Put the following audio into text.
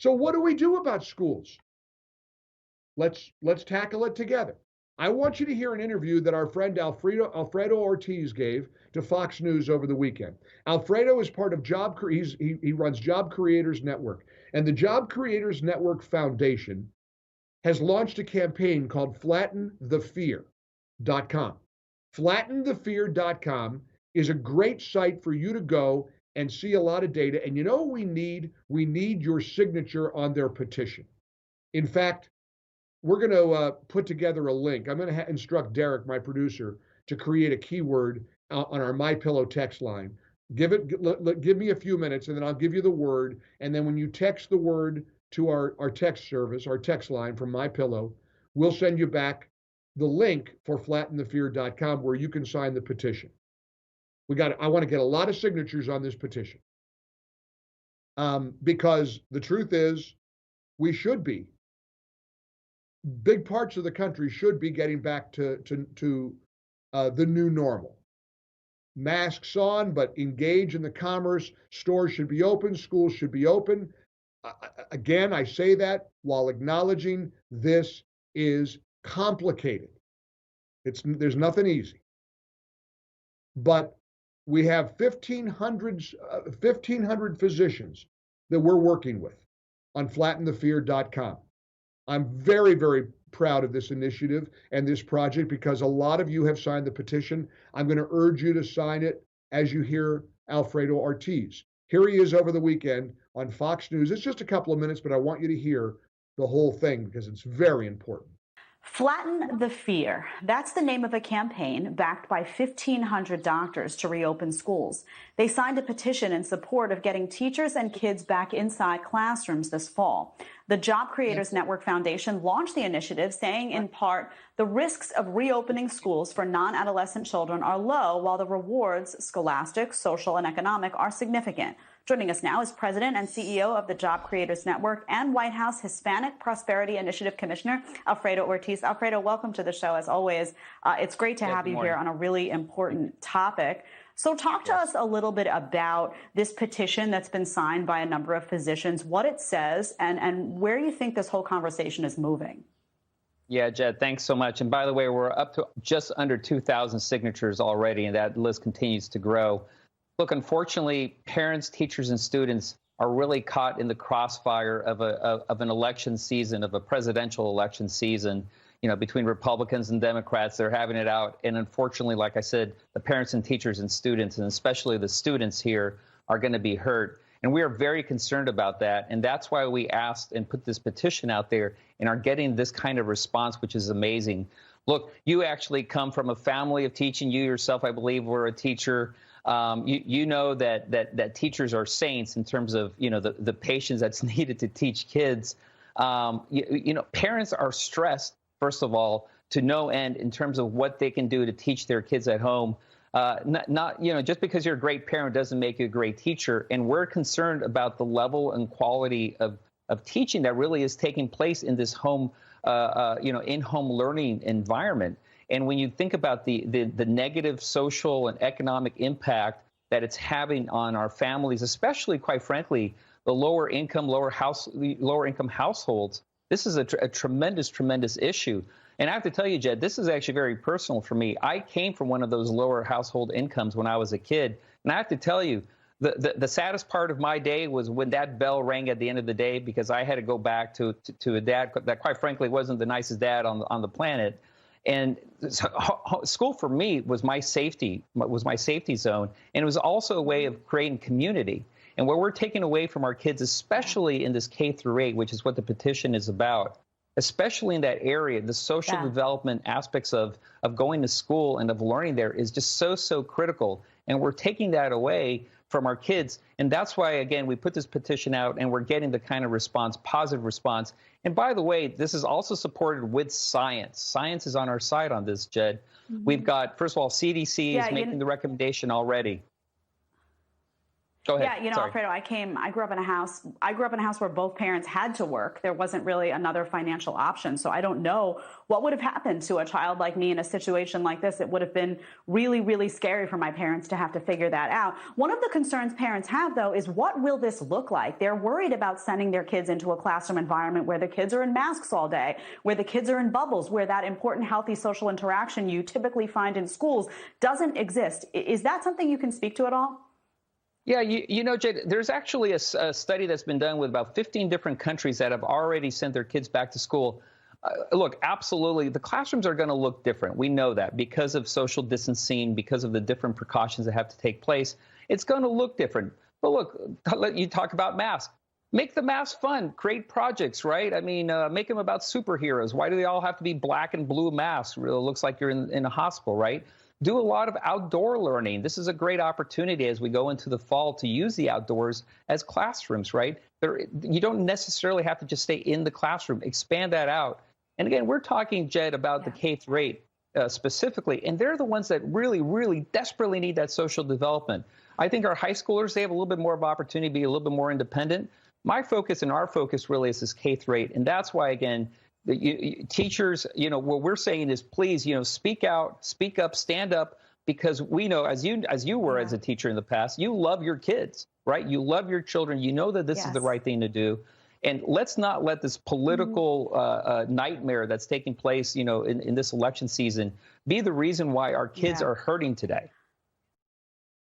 So what do we do about schools? Let's tackle it together. I want you to hear an interview that our friend Alfredo Ortiz gave to Fox News over the weekend. Alfredo is part of he runs Job Creators Network, and the Job Creators Network Foundation has launched a campaign called FlattenTheFear.com. FlattenTheFear.com is a great site for you to go and see a lot of data. And you know what we need? We need your signature on their petition. In fact, we're going to put together a link. I'm going to instruct Derek, my producer, to create a keyword on our MyPillow text line. Give me a few minutes, and then I'll give you the word. And then when you text the word to our text service, our text line from MyPillow, we'll send you back the link for FlattenTheFear.com where you can sign the petition. I want to get a lot of signatures on this petition because the truth is, big parts of the country should be getting back to the new normal. Masks on, but engage in the commerce. Stores should be open. Schools should be open. Again, I say that while acknowledging this is complicated. There's nothing easy. But we have 1,500 physicians that we're working with on FlattenTheFear.com. I'm very, very proud of this initiative and this project because a lot of you have signed the petition. I'm going to urge you to sign it as you hear Alfredo Ortiz. Here he is over the weekend on Fox News. It's just a couple of minutes, but I want you to hear the whole thing because it's very important. Flatten the Fear. That's the name of a campaign backed by 1,500 doctors to reopen schools. They signed a petition in support of getting teachers and kids back inside classrooms this fall. The Job Creators Network Foundation launched the initiative, saying in part, the risks of reopening schools for non-adolescent children are low, while the rewards, scholastic, social, and economic, are significant. Joining us now is President and CEO of the Job Creators Network and White House Hispanic Prosperity Initiative Commissioner, Alfredo Ortiz. Alfredo, welcome to the show, as always. It's great to have you here on a really important topic. So talk to us a little bit about this petition that's been signed by a number of physicians, what it says, and where you think this whole conversation is moving. Yeah, Jed, thanks so much. And by the way, we're up to just under 2,000 signatures already, and that list continues to grow. Look, unfortunately, parents, teachers, and students are really caught in the crossfire of an election season, of a presidential election season. You know, between Republicans and Democrats, they're having it out. And unfortunately, like I said, the parents and teachers and students, and especially the students here, are going to be hurt. And we are very concerned about that. And that's why we asked and put this petition out there and are getting this kind of response, which is amazing. Look, you actually come from a family of teaching. You yourself, I believe, were a teacher. You know that teachers are saints in terms of, you know, the patience that's needed to teach kids. You know, parents are stressed, first of all, to no end in terms of what they can do to teach their kids at home. Not you know, just because you're a great parent doesn't make you a great teacher. And we're concerned about the level and quality of teaching that really is taking place in this home, you know, in-home learning environment. And when you think about the negative social and economic impact that it's having on our families, especially, quite frankly, the lower income households, this is a tremendous issue. And I have to tell you, Jed, this is actually very personal for me. I came from one of those lower household incomes when I was a kid. And I have to tell you, the saddest part of my day was when that bell rang at the end of the day, because I had to go back to a dad that, quite frankly, wasn't the nicest dad on the planet. And school for me was my safety zone. And it was also a way of creating community. And what we're taking away from our kids, especially in this K through 8, which is what the petition is about, especially in that area, the social development aspects of going to school and of learning there is just so critical. And we're taking that away from our kids. And that's why, again, we put this petition out and we're getting the kind of response, positive response. And by the way, this is also supported with science. Science is on our side on this, Jed. Mm-hmm. We've got, first of all, CDC is making the recommendation already. Go ahead. Yeah, Sorry. Alfredo, I grew up in a house where both parents had to work. There wasn't really another financial option. So I don't know what would have happened to a child like me in a situation like this. It would have been really, really scary for my parents to have to figure that out. One of the concerns parents have, though, is what will this look like? They're worried about sending their kids into a classroom environment where the kids are in masks all day, where the kids are in bubbles, where that important, healthy social interaction you typically find in schools doesn't exist. Is that something you can speak to at all? Yeah, Jed, there's actually a study that's been done with about 15 different countries that have already sent their kids back to school. Look, absolutely, the classrooms are going to look different. We know that because of social distancing, because of the different precautions that have to take place. It's going to look different. But look, you talk about masks. Make the masks fun. Create projects, right? I mean, make them about superheroes. Why do they all have to be black and blue masks? It looks like you're in a hospital, right? Do a lot of outdoor learning. This is a great opportunity as we go into the fall to use the outdoors as classrooms, right? You don't necessarily have to just stay in the classroom. Expand that out. And again, we're talking, Jed, about the K through 8 specifically, and they're the ones that really, really desperately need that social development. I think our high schoolers, they have a little bit more of opportunity to be a little bit more independent. My focus and our focus really is this K through 8, and that's why, again, teachers, what we're saying is, please, speak out, speak up, stand up, because we know, as you were as a teacher in the past, you love your kids, right? You love your children. You know that this is the right thing to do. And let's not let this political nightmare that's taking place, in this election season be the reason why our kids are hurting today.